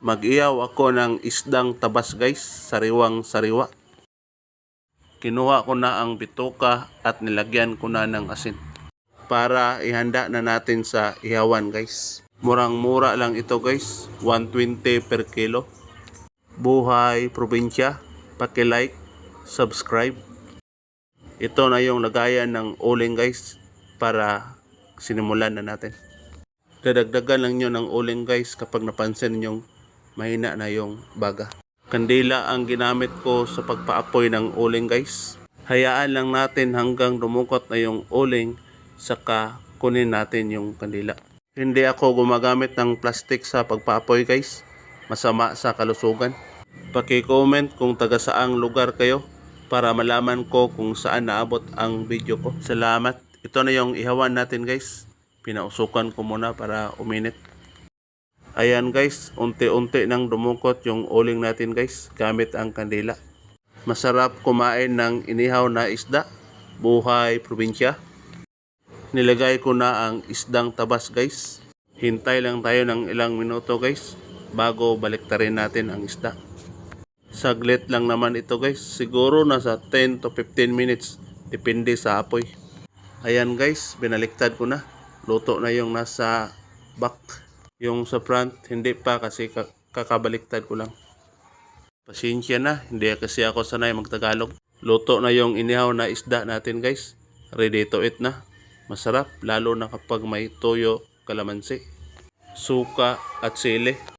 Mag-ihaw ako ng isdang tabas guys, sariwang sariwa. Kinuha ko na ang bituka at nilagyan ko na ng asin para ihanda na natin sa ihawan guys. Murang-mura lang ito guys, 120 per kilo. Buhay probinsya, paki-like, subscribe. Ito na yung lagayan ng uling guys para sinimulan na natin. Dadagdagan lang nyo ng uling guys kapag napansin nyong mahina na yung baga. Kandila ang ginamit ko sa pagpaapoy ng uling guys. Hayaan lang natin hanggang dumukot na yung uling, saka kunin natin yung kandila. Hindi ako gumagamit ng plastic sa pagpaapoy guys. Masama sa kalusugan. Paki-comment kung taga saang lugar kayo para malaman ko kung saan naabot ang video ko. Salamat. Ito na yung ihawan natin guys. Pinausukan ko muna para uminit. Ayan guys, unti-unti nang dumukot yung uling natin guys gamit ang kandila. Masarap kumain ng inihaw na isda, buhay probinsya. Nilagay ko na ang isdang tabas guys. Hintay lang tayo ng ilang minuto guys bago baliktarin natin ang isda. Saglit lang naman ito guys, siguro nasa 10 to 15 minutes, depende sa apoy. Ayan guys, binaliktad ko na. Luto na yung nasa back. Yung sa front, hindi pa kasi kakabaliktad ko lang. Pasensya na, hindi kasi ako sanay magtagalog. Luto na yung inihaw na isda natin guys. Ready to eat na. Masarap, lalo na kapag may toyo, kalamansi, suka at sili.